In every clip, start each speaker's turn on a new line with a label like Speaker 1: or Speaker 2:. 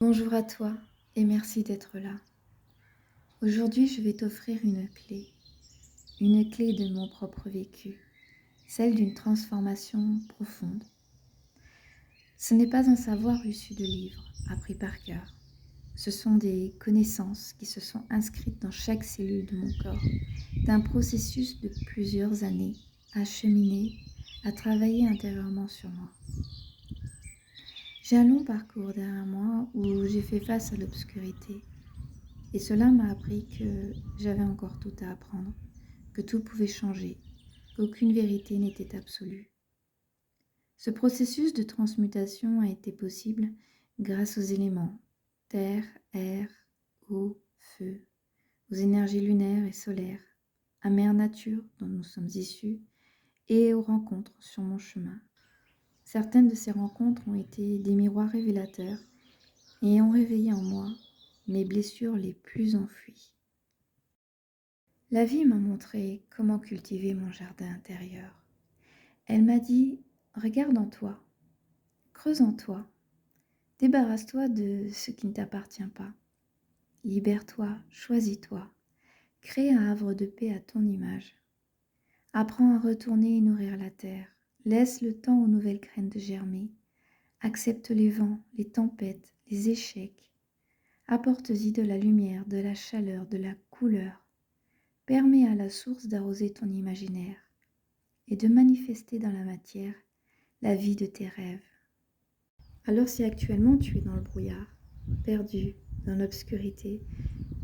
Speaker 1: Bonjour à toi et merci d'être là. Aujourd'hui, je vais t'offrir une clé de mon propre vécu, celle d'une transformation profonde. Ce n'est pas un savoir issu de livres, appris par cœur. Ce sont des connaissances qui se sont inscrites dans chaque cellule de mon corps, d'un processus de plusieurs années à cheminer, à travailler intérieurement sur moi. J'ai un long parcours derrière moi où j'ai fait face à l'obscurité. Et cela m'a appris que j'avais encore tout à apprendre, que tout pouvait changer, qu'aucune vérité n'était absolue. Ce processus de transmutation a été possible grâce aux éléments terre, air, eau, feu, aux énergies lunaires et solaires, à Mère Nature dont nous sommes issus et aux rencontres sur mon chemin. Certaines de ces rencontres ont été des miroirs révélateurs et ont réveillé en moi mes blessures les plus enfouies. La vie m'a montré comment cultiver mon jardin intérieur. Elle m'a dit, regarde en toi, creuse en toi, débarrasse-toi de ce qui ne t'appartient pas. Libère-toi, choisis-toi, crée un havre de paix à ton image. Apprends à retourner et nourrir la terre. Laisse le temps aux nouvelles graines de germer. Accepte les vents, les tempêtes, les échecs. Apporte-y de la lumière, de la chaleur, de la couleur. Permets à la source d'arroser ton imaginaire et de manifester dans la matière la vie de tes rêves. Alors si actuellement tu es dans le brouillard, perdu dans l'obscurité,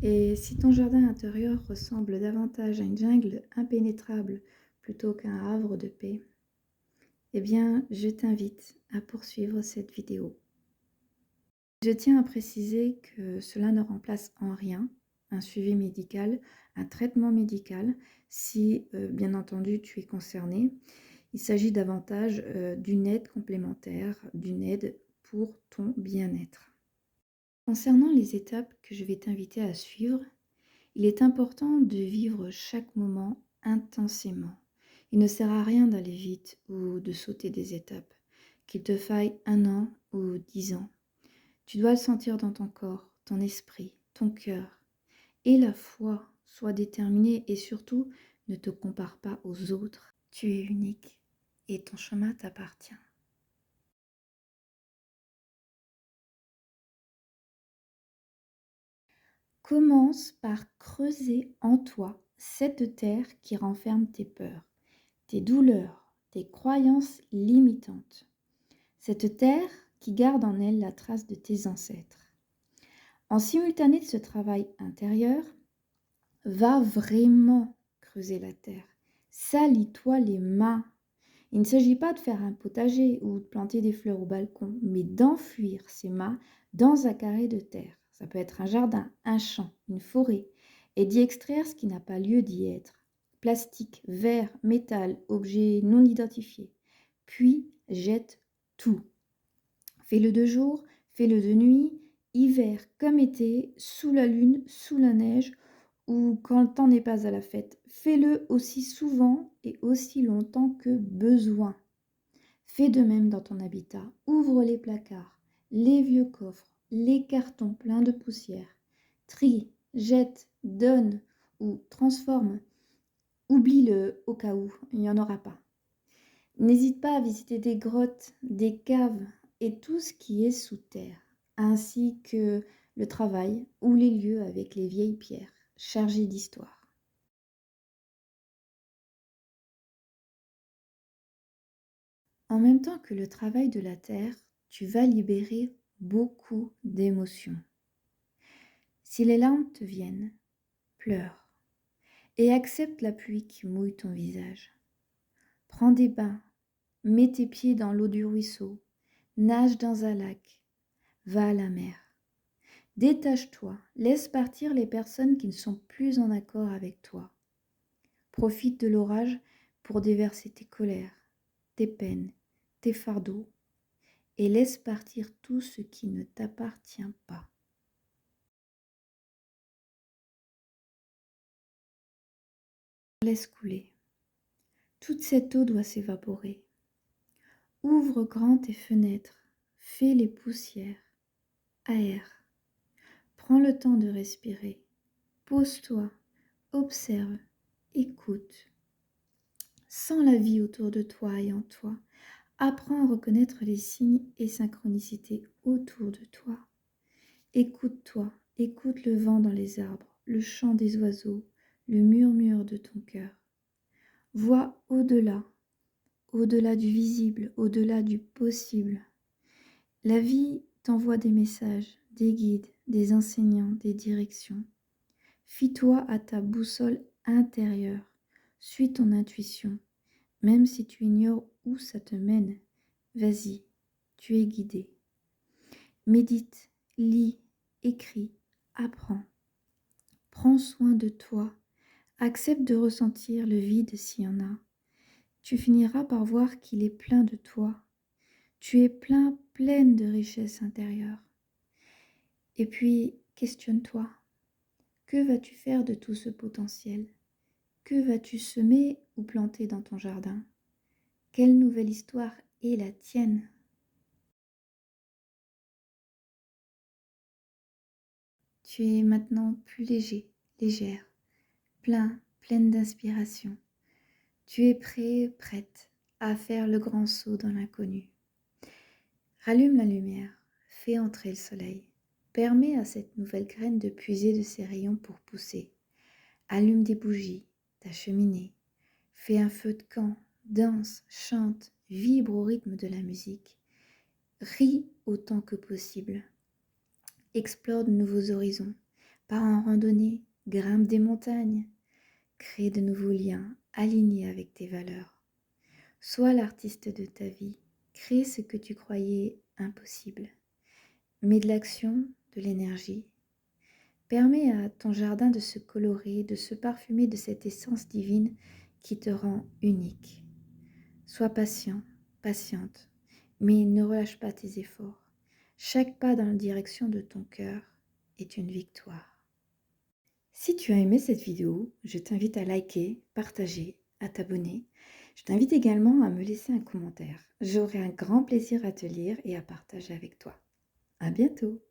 Speaker 1: et si ton jardin intérieur ressemble davantage à une jungle impénétrable plutôt qu'à un havre de paix, eh bien je t'invite à poursuivre cette vidéo. Je tiens à préciser que cela ne remplace en rien un suivi médical, un traitement médical, si bien entendu tu es concerné. Il s'agit davantage d'une aide complémentaire, d'une aide pour ton bien-être. Concernant les étapes que je vais t'inviter à suivre, il est important de vivre chaque moment intensément. Il ne sert à rien d'aller vite ou de sauter des étapes, qu'il te faille 1 an ou 10 ans. Tu dois le sentir dans ton corps, ton esprit, ton cœur. Et la foi, sois déterminée et surtout, ne te compare pas aux autres. Tu es unique et ton chemin t'appartient. Commence par creuser en toi cette terre qui renferme tes peurs, tes douleurs, tes croyances limitantes. Cette terre qui garde en elle la trace de tes ancêtres. En simultané de ce travail intérieur, va vraiment creuser la terre. Salis-toi les mains. Il ne s'agit pas de faire un potager ou de planter des fleurs au balcon, mais d'enfuir ces mâts dans un carré de terre. Ça peut être un jardin, un champ, une forêt, et d'y extraire ce qui n'a pas lieu d'y être. Plastique, verre, métal, objets non identifiés. Puis jette tout. Fais-le de jour, fais-le de nuit, hiver comme été, sous la lune, sous la neige, ou quand le temps n'est pas à la fête. Fais-le aussi souvent et aussi longtemps que besoin. Fais de même dans ton habitat. Ouvre les placards, les vieux coffres, les cartons pleins de poussière. Trie, jette, donne ou transforme. Oublie-le au cas où, il n'y en aura pas. N'hésite pas à visiter des grottes, des caves et tout ce qui est sous terre, ainsi que le travail ou les lieux avec les vieilles pierres chargées d'histoire. En même temps que le travail de la terre, tu vas libérer beaucoup d'émotions. Si les larmes te viennent, pleure et accepte la pluie qui mouille ton visage. Prends des bains, mets tes pieds dans l'eau du ruisseau, nage dans un lac, va à la mer. Détache-toi, laisse partir les personnes qui ne sont plus en accord avec toi. Profite de l'orage pour déverser tes colères, tes peines, tes fardeaux et laisse partir tout ce qui ne t'appartient pas. Laisse couler. Toute cette eau doit s'évaporer. Ouvre grand tes fenêtres, fais les poussières. aère. Prends le temps de respirer. Pose-toi, observe, écoute. Sens la vie autour de toi et en toi. Apprends à reconnaître les signes et synchronicités autour de toi. Écoute-toi, écoute le vent dans les arbres, le chant des oiseaux, le murmure de ton cœur. Vois au-delà, au-delà du visible, au-delà du possible. La vie t'envoie des messages, des guides, des enseignants, des directions. Fie-toi à ta boussole intérieure. Suis ton intuition. Même si tu ignores où ça te mène, vas-y, tu es guidé. Médite, lis, écris, apprends. Prends soin de toi. Accepte de ressentir le vide s'il y en a. Tu finiras par voir qu'il est plein de toi. Tu es pleine de richesse intérieure. Et puis, questionne-toi. Que vas-tu faire de tout ce potentiel? Que vas-tu semer ou planter dans ton jardin? Quelle nouvelle histoire est la tienne? Tu es maintenant plus léger, légère, pleine d'inspiration. Tu es prêt, prête à faire le grand saut dans l'inconnu. Rallume la lumière, fais entrer le soleil. Permets à cette nouvelle graine de puiser de ses rayons pour pousser. Allume des bougies, ta cheminée. Fais un feu de camp, danse, chante, vibre au rythme de la musique. Ris autant que possible. Explore de nouveaux horizons. Pars en randonnée, grimpe des montagnes. Crée de nouveaux liens alignés avec tes valeurs. Sois l'artiste de ta vie. Crée ce que tu croyais impossible. Mets de l'action, de l'énergie. Permets à ton jardin de se colorer, de se parfumer de cette essence divine qui te rend unique. Sois patient, patiente, mais ne relâche pas tes efforts. Chaque pas dans la direction de ton cœur est une victoire. Si tu as aimé cette vidéo, je t'invite à liker, partager, à t'abonner. Je t'invite également à me laisser un commentaire. J'aurai un grand plaisir à te lire et à partager avec toi. À bientôt!